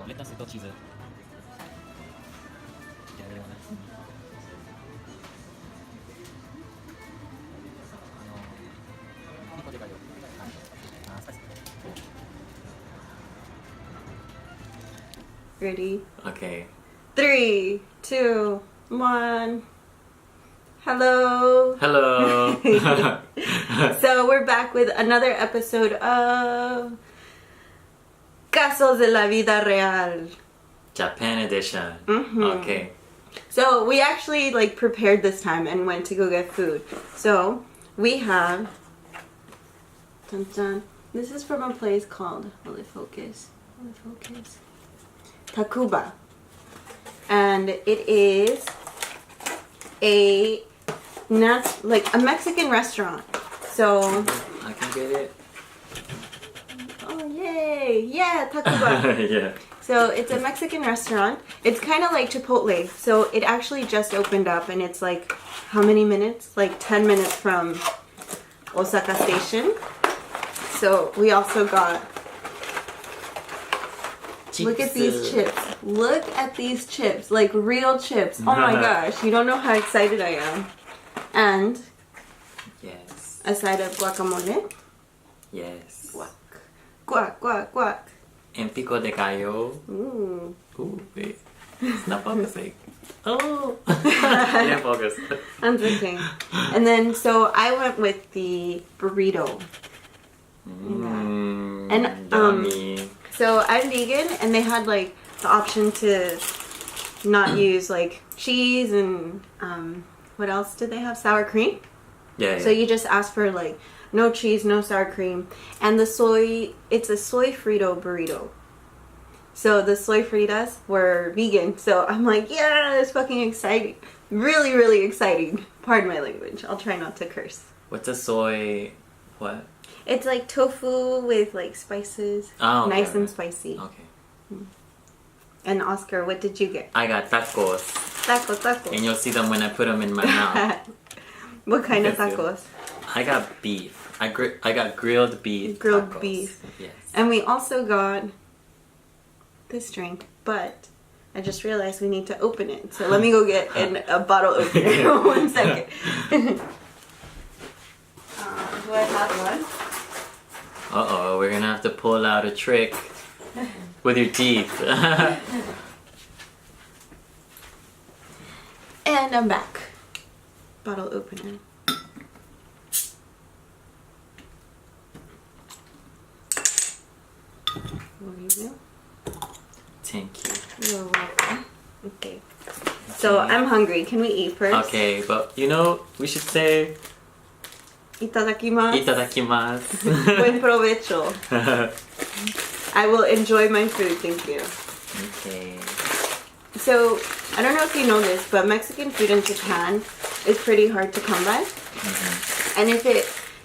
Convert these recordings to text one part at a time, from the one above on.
レタスとチーズ。いやでもね。ピコでかいよ。あ、スパイス。Ready? Okay. 3, 2, 1. Hello. Hello. So we're back with another episode of Casos de la Vida Real. Japan edition. Okay. So we actually prepared this time and went to go get food. So we have, dun dun, this is from a place called, will it focus? Tacuba. And it is a Mexican restaurant. So I can get it. oh yay! Yeah, Tacuba. Yeah. So it's a Mexican restaurant. It's kind of like Chipotle. So it actually just opened up and it's like how many minutes? Like 10 minutes from Osaka Station. So we also got, look at these chips. Look at these chips. Like real chips. Oh my gosh. You don't know how excited I am. And Yes. a side of guacamole. Yes. Guac. Guac, guac, guac. And pico de gallo. Ooh. Ooh, wait. It's not focusing. Oh. Yeah, focus. I'm joking. And then, so I went with the burrito. And, yummy. So I'm vegan, and they had the option to not use cheese and what else did they have? Sour cream. Yeah. So you just ask for no cheese, no sour cream, and it's a soy frito burrito. So the soy fritas were vegan. So I'm like, yeah, it's fucking exciting. Really, really exciting. Pardon my language. I'll try not to curse. What's a soy? What? It's like tofu with spices. Oh, okay, nice and right. spicy. Okay. And Oscar, what did you get? I got tacos. Taco. And you'll see them when I put them in my mouth. What kind of That's tacos? I got beef. I got grilled beef. Grilled tacos. beef. Yes. And we also got this drink, but I just realized we need to open it. So let me go get a bottle opener. 1 second. Do I have one? Uh-oh, we're gonna have to pull out a trick with your teeth. And I'm back. Bottle opener. What do you do? Thank you. You're welcome. Okay. So I'm hungry. Can we eat first? Okay, but we should say Itadakimasu. itadakimasu. Buen provecho. I will enjoy my food, thank you. Okay. So, I don't know if you know this, but Mexican food in Japan is pretty hard to come by. And if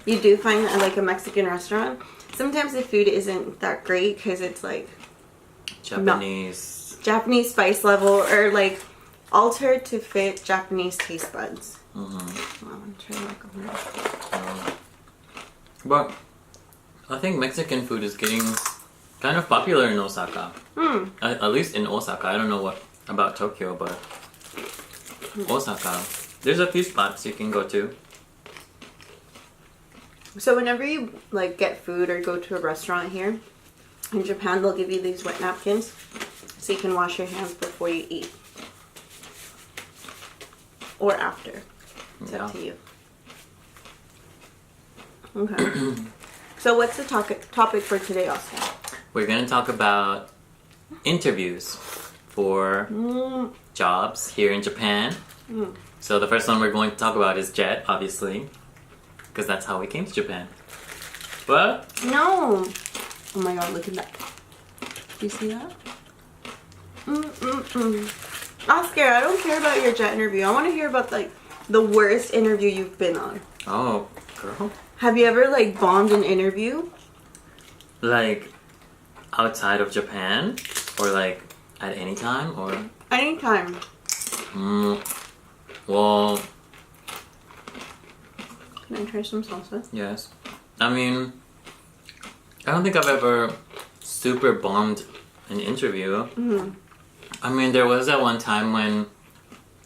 you do find a Mexican restaurant, sometimes the food isn't that great because it's Japanese. Japanese spice level or altered to fit Japanese taste buds. But I think Mexican food is getting kind of popular in Osaka. At least in Osaka. I don't know what about Tokyo, but Osaka. There's a few spots you can go to. So whenever you get food or go to a restaurant here in Japan, they'll give you these wet napkins so you can wash your hands before you eat or after. It's up to you. Okay. So what's the topic for today, Oscar? We're gonna talk about interviews for jobs here in Japan. So the first one we're going to talk about is JET, obviously, because that's how we came to Japan. But No! Oh my god, look at that. Do you see that? Oscar, I don't care about your JET interview. I want to hear about the worst interview you've been on. oh, girl, Have you ever bombed an interview? outside of Japan or at any time or Anytime. well, Can I try some salsa? yes. I mean, I don't think I've ever super bombed an interview. I mean, there was that one time when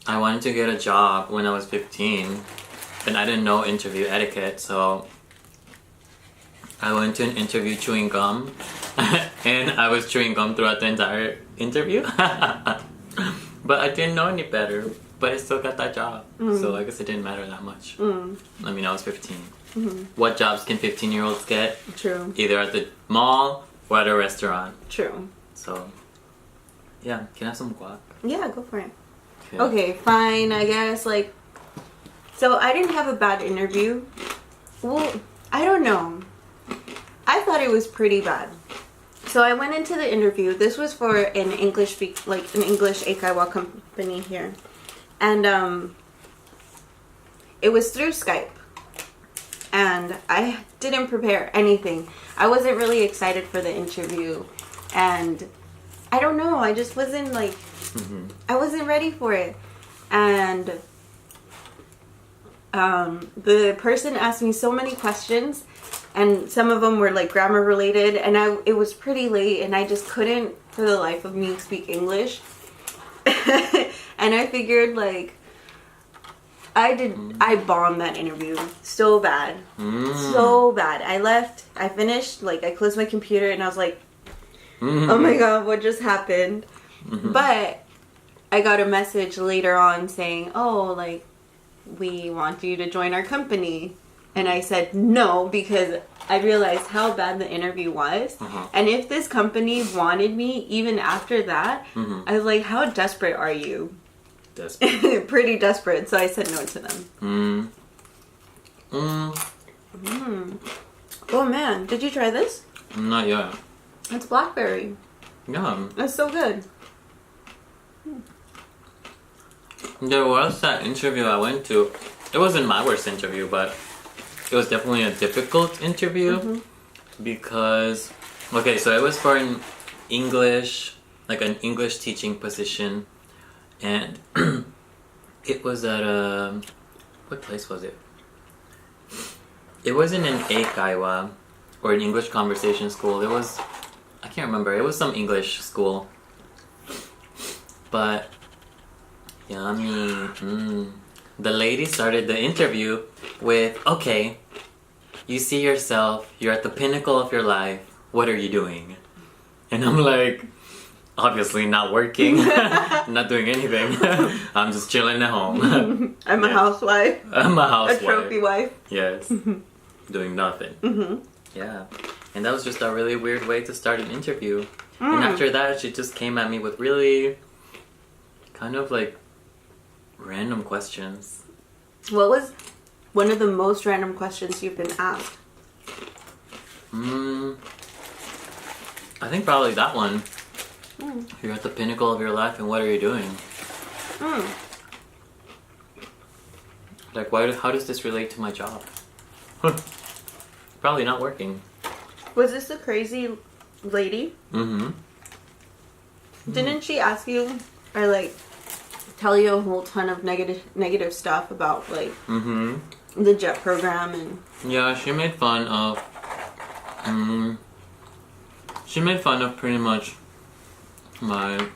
I wanted to get a job when I was 15, and I didn't know interview etiquette, so I went to an interview chewing gum, and I was chewing gum throughout the entire interview. But I didn't know any better, but I still got that job, so I guess it didn't matter that much. I mean, I was 15. What jobs can 15-year-olds get? True. Either at the mall or at a restaurant. True. So, yeah, can I have some guac? Yeah, go for it. Okay, fine, I guess, like, so I didn't have a bad interview. Well, I don't know. I thought it was pretty bad. So I went into the interview. This was for an English eikaiwa company here. And it was through Skype. And I didn't prepare anything. I wasn't really excited for the interview. And I don't know, I just wasn't like, I wasn't ready for it. And the person asked me so many questions, and some of them were like grammar related, and it was pretty late, and I just couldn't for the life of me speak English. And I figured, like, I bombed that interview so bad. So bad. I left, I finished, like, I closed my computer, and I was like, oh my god, what just happened? But I got a message later on saying, oh, like, we want you to join our company. And I said no, because I realized how bad the interview was. And if this company wanted me even after that, I was like, how desperate are you? Desperate. Pretty desperate. So I said no to them. Oh man, did you try this? Not yet. It's blackberry. Yeah. It's so good. There was that interview I went to. It wasn't my worst interview, but it was definitely a difficult interview because, okay, so it was for an English teaching position, and it was at what place was it? It wasn't an eikaiwa or an English conversation school. It was, I can't remember. It was some English school, but yummy. The lady started the interview with, okay, you see yourself, you're at the pinnacle of your life, what are you doing? And I'm like, obviously not working, not doing anything. I'm just chilling at home. I'm a housewife. I'm a housewife. A trophy wife. Yes. Doing nothing. Yeah. And that was just a really weird way to start an interview. And after that, she just came at me with really kind of like random questions. What was one of the most random questions you've been asked? I think probably that one. You're at the pinnacle of your life, and what are you doing? Like, how does this relate to my job? Probably not working. Was this the crazy lady? Didn't she ask you, or like tell you a whole ton of negative stuff about like the JET program? And yeah, she made fun of pretty much my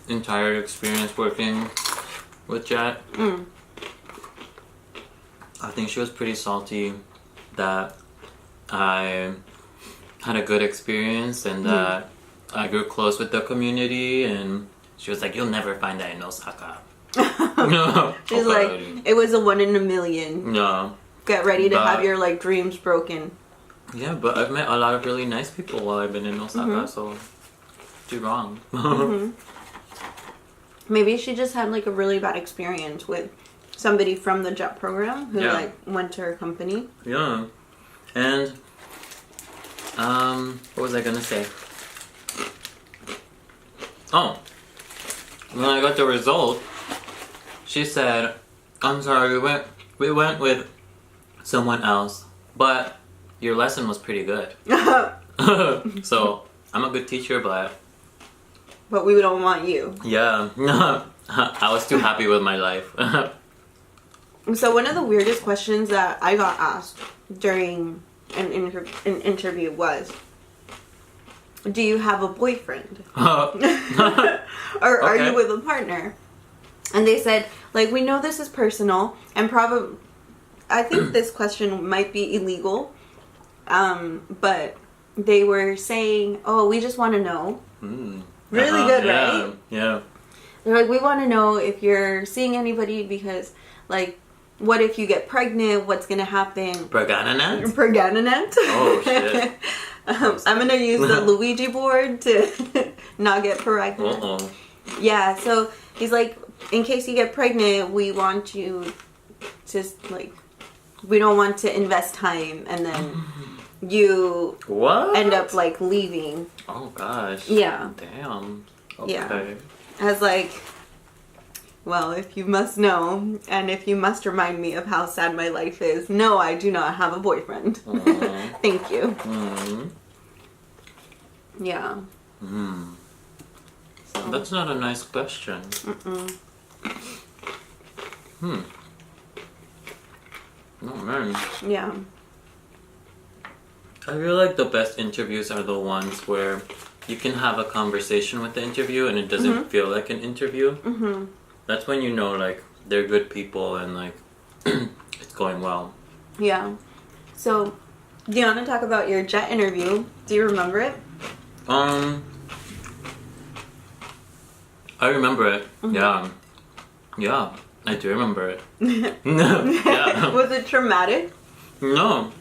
entire experience working with JET. I think she was pretty salty that I had a good experience and that I grew close with the community, and she was like, you'll never find that in Osaka. She's like, it was a 1 in a million. Yeah. Get ready to have your like dreams broken. Yeah, but I've met a lot of really nice people while I've been in Osaka, so too wrong. Maybe she just had like a really bad experience with somebody from the JET program who like went to her company. Yeah. And what was I gonna say? Oh, when I got the result, she said, I'm sorry, we went with someone else, but your lesson was pretty good. So I'm a good teacher, but we don't want you. Yeah. I was too happy with my life. So one of the weirdest questions that I got asked during an interview was, do you have a boyfriend? Oh. Or are Okay. you with a partner? And they said, like, we know this is personal, and probably, I think this question might be illegal, but they were saying, oh, we just want to know. Really good, yeah, right? Yeah. They're like, we want to know if you're seeing anybody because, like, what if you get pregnant? What's going to happen? Pregnant? Pregnant? Oh, shit. I'm going to use the Luigi board to not get pregnant. Uh-oh. Yeah, so he's like, in case you get pregnant, we want you to, like, we don't want to invest time and then you What? end up, like, leaving. Oh, gosh. Yeah. Damn. Okay. Yeah. I was like, well, if you must know, and if you must remind me of how sad my life is, no, I do not have a boyfriend. Thank you. Yeah. So. That's not a nice question. Oh, man. Yeah. I feel like the best interviews are the ones where you can have a conversation with the interview and it doesn't feel like an interview. That's when you know, like, they're good people and, like, it's going well. Yeah. So, do you want to talk about your jet interview? Do you remember it? I remember it. Yeah. Yeah, I do remember it. Yeah. Was it traumatic? No.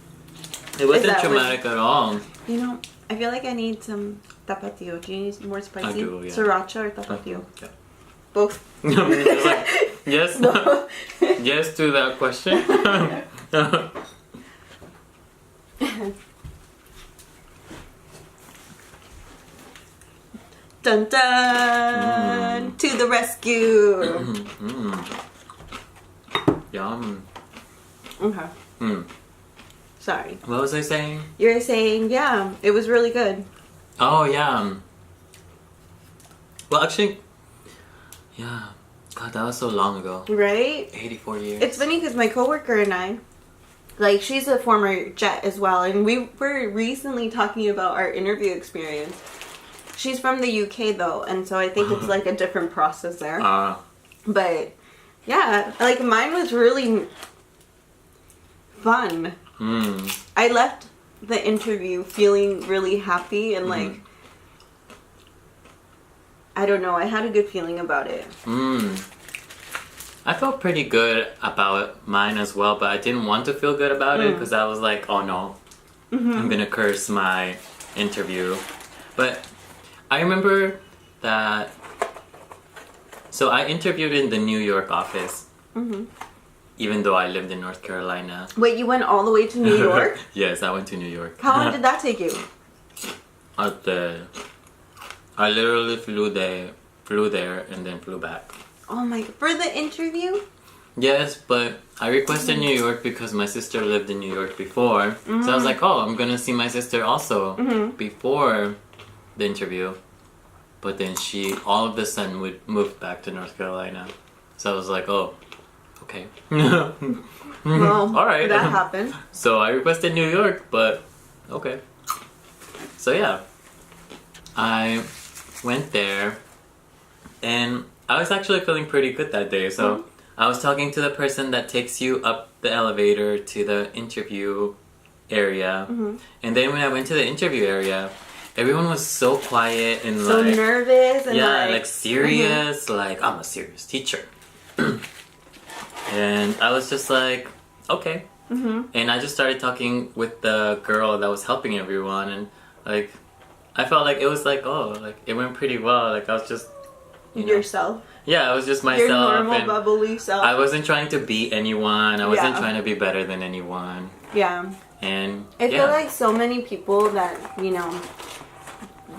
It wasn't that traumatic at all. You know, I feel like I need some tapatio. Do you need more spicy? I do, yeah. Sriracha or tapatio? Yeah. Both. It's like, yes. No. Yes to that question. Dun dun! To the rescue! Yum. Okay. Sorry. What was I saying? You're saying, yeah, it was really good. Oh, yeah. Well, actually, yeah. God, that was so long ago. Right? 84 years. It's funny because my coworker and I, like, she's a former jet as well, and we were recently talking about our interview experience. She's from the UK though, and so I think it's like a different process there. But yeah, like mine was really fun. I left the interview feeling really happy and like, I don't know, I had a good feeling about it. I felt pretty good about mine as well, but I didn't want to feel good about it because I was like, oh no, I'm gonna curse my interview. But I remember that, so I interviewed in the New York office, even though I lived in North Carolina. Wait, you went all the way to New York? Yes, I went to New York. How long did that take you? I literally flew there and then flew back. Oh my, for the interview? Yes, but I requested New York because my sister lived in New York before. So I was like, oh, I'm gonna see my sister also before the interview. But then she all of a sudden moved back to North Carolina. So I was like, oh, okay. Well, all right. That happened. So I requested New York, but okay. So yeah, I went there and I was actually feeling pretty good that day. So I was talking to the person that takes you up the elevator to the interview area. And then when I went to the interview area, everyone was so quiet and so like nervous and like serious. Like, I'm a serious teacher. And I was just like, okay. And I just started talking with the girl that was helping everyone, and like I felt like it was like, oh, like it went pretty well. Like I was just yourself. Yeah, I was just myself. Your normal and bubbly self. I wasn't trying to beat anyone. I wasn't trying to be better than anyone. Yeah. And I feel like so many people that, you know,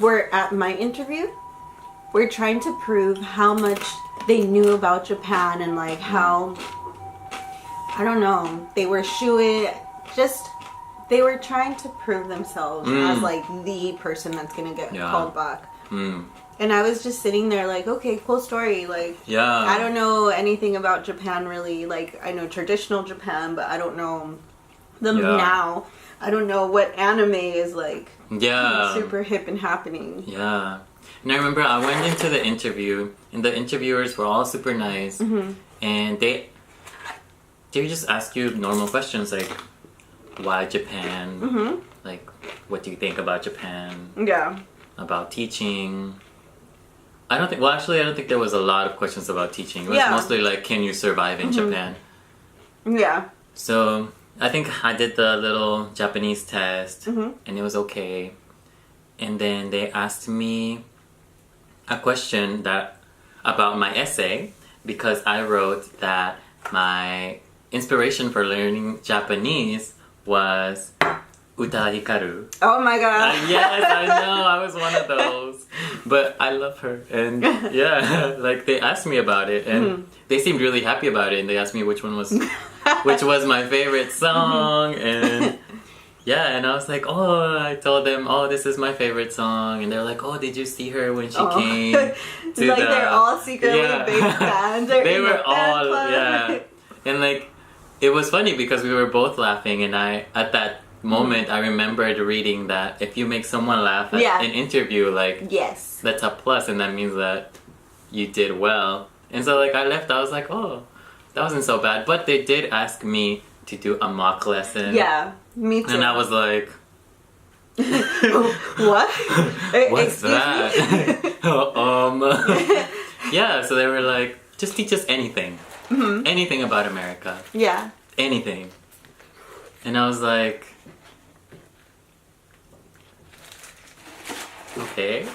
were at my interview were trying to prove how much they knew about Japan and like how, I don't know, they were they were trying to prove themselves as like the person that's gonna get called back. And I was just sitting there like, okay, cool story. Like, I don't know anything about Japan really. Like, I know traditional Japan, but I don't know them now. I don't know what anime is like. Yeah. Super hip and happening. Yeah. And I remember I went into the interview, and the interviewers were all super nice, and they would just ask you normal questions like, why Japan? Like, what do you think about Japan? Yeah. About teaching. I don't think there was a lot of questions about teaching. It was mostly like, can you survive in Japan? Yeah. So I think I did the little Japanese test, and it was okay. And then they asked me a question about my essay, because I wrote that my inspiration for learning Japanese was Uta Hikaru. Oh my god. Yes, I know. I was one of those. But I love her. And yeah, like they asked me about it, and they seemed really happy about it, and they asked me which was my favorite song, and yeah, and I was like, I told them, this is my favorite song, and they're like, did you see her when she came to they're all secretly big fans. They were all, and like, it was funny because we were both laughing, and at that moment, I remembered reading that if you make someone laugh at an interview, like, yes, that's a plus, and that means that you did well. And so, like, I left, I was like, that wasn't so bad. But they did ask me to do a mock lesson. Yeah, me too. And I was like, what? What's that? Yeah, so they were like, just teach us anything. Anything about America. Yeah. Anything. And I was like, okay.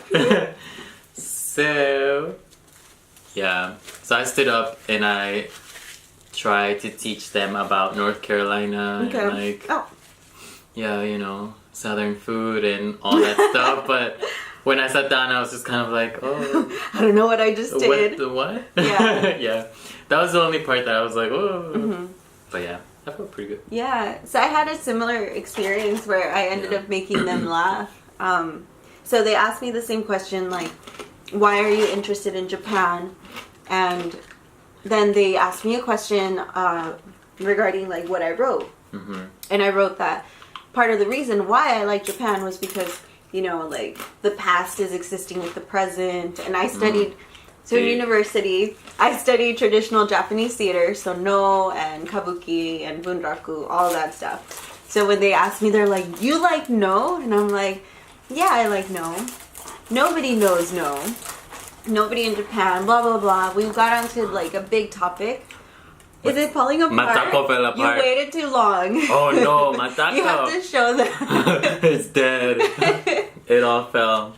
So I stood up and I tried to teach them about North Carolina and like, Southern food and all that stuff. But when I sat down, I was just kind of like, I don't know what I just did. What? Yeah. Yeah. That was the only part that I was like, But yeah, I felt pretty good. Yeah. So I had a similar experience where I ended up making them laugh. So they asked me the same question, like, why are you interested in Japan? And then they asked me a question regarding, like, what I wrote. And I wrote that part of the reason why I like Japan was because, like, the past is existing with the present. And I studied, so in university, I studied traditional Japanese theater, so No and Kabuki and Bunraku, all that stuff. So when they asked me, they're like, you like No? And I'm like, yeah, I like No. Nobody knows No. Nobody in Japan, blah, blah, blah. We got onto, like, a big topic. Is it falling apart? My taco fell apart. You waited too long. Oh no, my taco. You have to show them. It's dead. It all fell.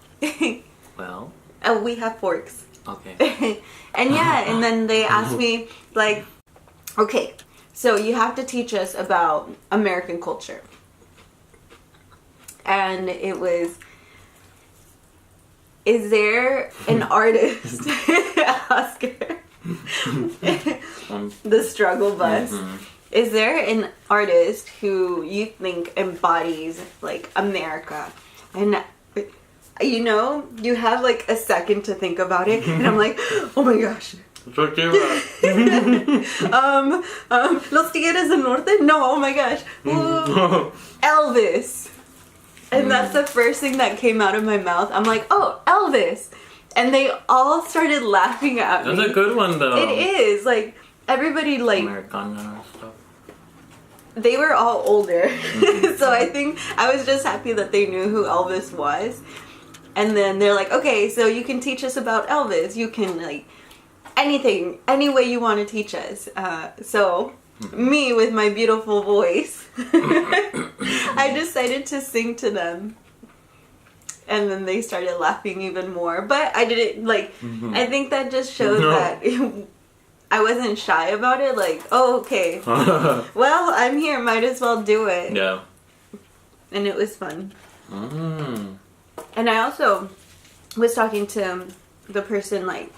Well. Oh, we have forks. Okay. And and then they asked me, like, okay, so you have to teach us about American culture. And it was, is there an artist, Oscar, the struggle bus, is there an artist who you think embodies, like, America? And you have like a second to think about it, and I'm like, oh my gosh. Los Tigres del Norte? No, oh my gosh. Elvis. And that's the first thing that came out of my mouth. I'm like, oh, Elvis. And they all started laughing at me. That's a good one, though. It is. Like, everybody, like... Americana stuff. They were all older. So I think I was just happy that they knew who Elvis was. And then they're like, okay, so you can teach us about Elvis. You can, like, anything, any way you want to teach us. So me, with my beautiful voice, I decided to sing to them. And then they started laughing even more. But I didn't, like, I think that just shows that I wasn't shy about it. Like, oh, okay. Well, I'm here. Might as well do it. Yeah. And it was fun. And I also was talking to the person, like,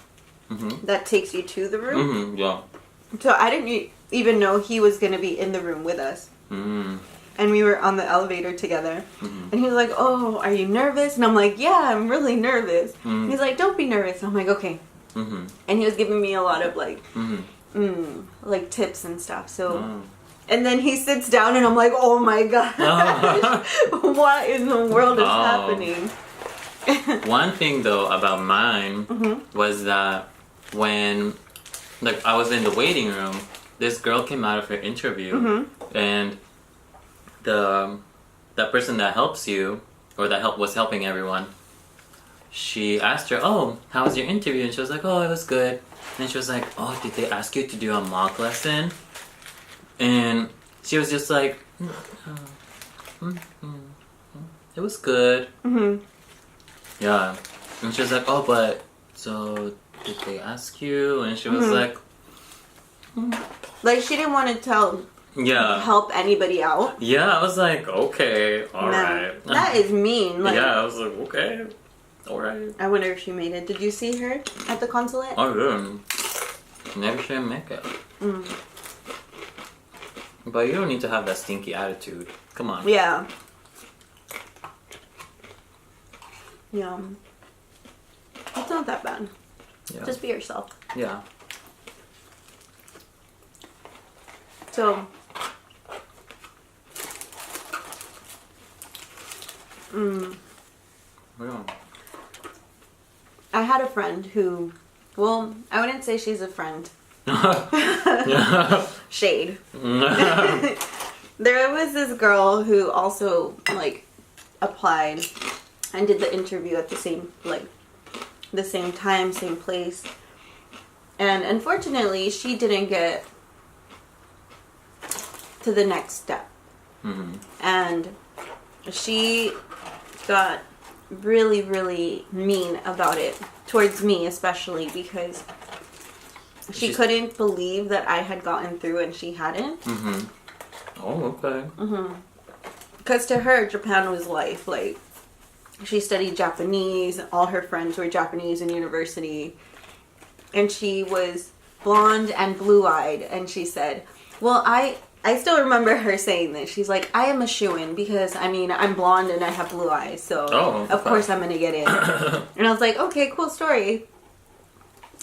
that takes you to the room. Yeah. So I didn't even know he was going to be in the room with us. And we were on the elevator together. And he was like, oh, are you nervous? And I'm like, yeah, I'm really nervous. And he's like, don't be nervous. And I'm like, okay. And he was giving me a lot of, like, like, tips and stuff. So And then he sits down and I'm like, oh my gosh, what in the world is happening? One thing though about mine was that when like I was in the waiting room, this girl came out of her interview and that person that helps you or that was helping everyone, she asked her, oh, how was your interview? And she was like, oh, it was good. And she was like, oh, did they ask you to do a mock lesson? And she was just like, it was good. Yeah. And she was like, oh, but, so, did they ask you? And she was like... Like, she didn't want to help anybody out. Yeah, I was like, okay, alright. That is mean. Like, yeah, I was like, okay, alright. I wonder if she made it. Did you see her at the consulate? Oh, good. Maybe she didn't make it. But you don't need to have that stinky attitude. Come on. Yeah. Yeah. It's not that bad. Yeah. Just be yourself. Yeah. So, Yeah. I had a friend who, well, I wouldn't say she's a friend. Shade. There was this girl who also, like, applied and did the interview at the same time, same place. And unfortunately, she didn't get to the next step. And she got really, really mean about it. Towards me, especially, because she couldn't believe that I had gotten through and she hadn't. Oh, okay. Because to her, Japan was life. Like, she studied Japanese. All her friends were Japanese in university. And she was blonde and blue-eyed. And she said, well, I still remember her saying this. She's like, I am a shoo-in because, I mean, I'm blonde and I have blue eyes. So, of course I'm going to get in. And I was like, okay, cool story.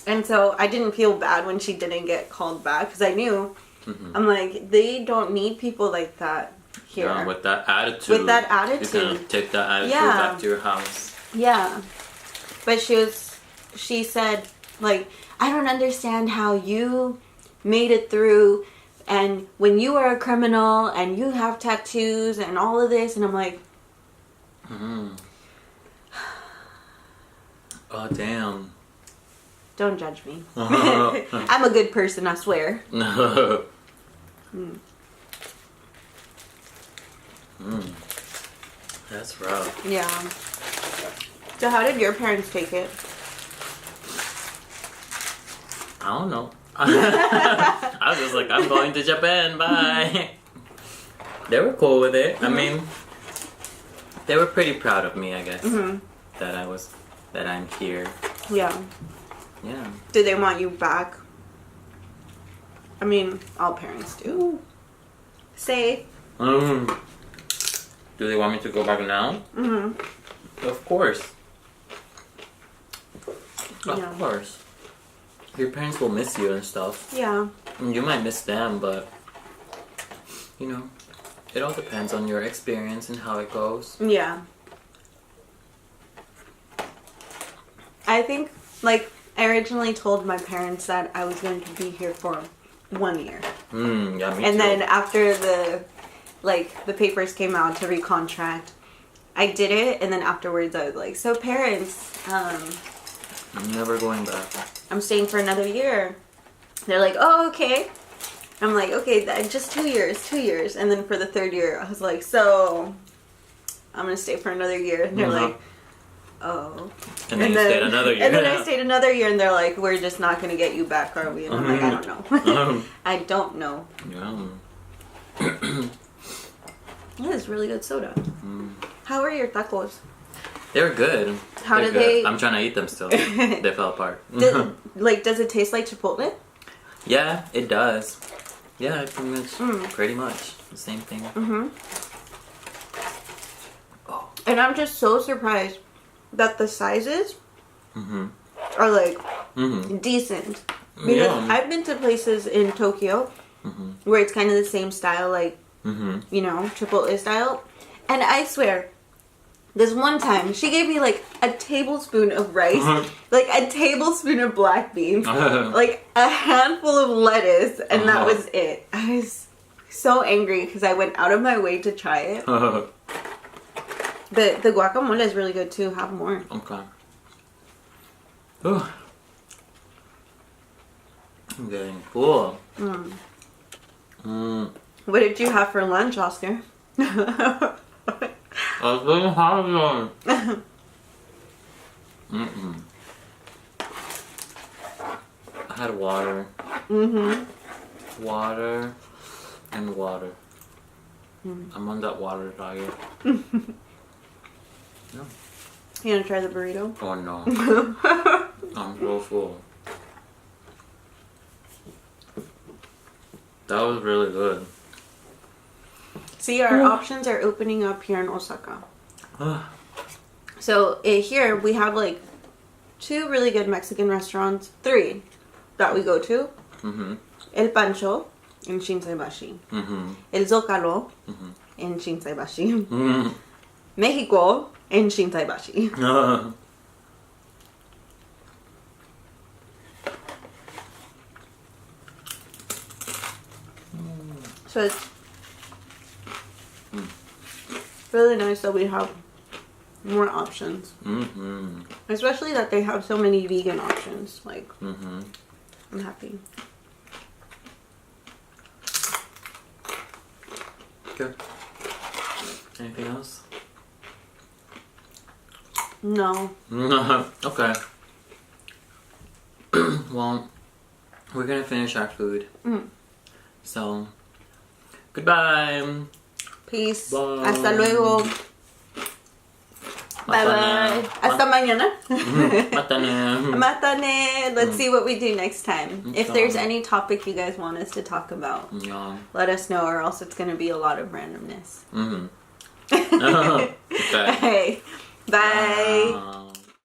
And so I didn't feel bad when she didn't get called back because I knew. I'm like, they don't need people like that here. Yeah, with that attitude. With that attitude. You're going to take that attitude back to your house. Yeah. But she said, like, I don't understand how you made it through, and when you are a criminal and you have tattoos and all of this, and I'm like, oh, damn. Don't judge me. I'm a good person, I swear. That's rough. Yeah. So how did your parents take it? I don't know. I was just like, I'm going to Japan, bye. They were cool with it. I mean, they were pretty proud of me, I guess. That I'm here. Yeah. Yeah. Did they want you back? I mean, all parents do. Safe. Do they want me to go back now? Of course. Of course. Your parents will miss you and stuff. Yeah. And you might miss them, but you know, it all depends on your experience and how it goes. Yeah. I think, like, I originally told my parents that I was going to be here for 1 year. Yeah, me too. And then after the papers came out to recontract, I did it, and then afterwards I was like, so parents, I'm never going back. I'm staying for another year. They're like, oh, okay. I'm like, okay, just 2 years. And then for the third year, I was like, so I'm going to stay for another year. And they're like, oh. And then you stayed another year. And then I stayed another year, and they're like, we're just not going to get you back, are we? And I'm like, I don't know. I don't know. Yeah. That is really good soda. How are your tacos? They were good. How They're did good. they... I'm trying to eat them still. They fell apart. Does it taste like Chipotle? Yeah, it does. Yeah, pretty much the same thing. Oh. And I'm just so surprised that the sizes are like decent. Because I've been to places in Tokyo where it's kind of the same style, like, Mm-hmm. you know, Chipotle style. And I swear, this one time, she gave me like a tablespoon of rice, like a tablespoon of black beans, like a handful of lettuce, and that was it. I was so angry because I went out of my way to try it. But the guacamole is really good too. Have more. Okay. Ooh. I'm getting full. What did you have for lunch, Oscar? I was really hungry. I had water. Water and water. I'm on that water diet. No. You gonna try the burrito? Oh no. I'm so full. That was really good. See, our options are opening up here in Osaka. So here we have like 2 really good Mexican restaurants, 3 that we go to. El Pancho in Shinsaibashi. El Zocalo in Shinsaibashi. Mexico in Shinsaibashi. So it's really nice that we have more options. Especially that they have so many vegan options. Like, I'm happy. Good. Anything else? No. Okay. Well, we're gonna finish our food. So, goodbye. Peace. Bye. Hasta luego. Bye bye. Hasta mañana. Matane. Matane. Let's see what we do next time. If there's any topic you guys want us to talk about, Yeah. let us know, or else it's going to be a lot of randomness. Okay. Okay. Bye.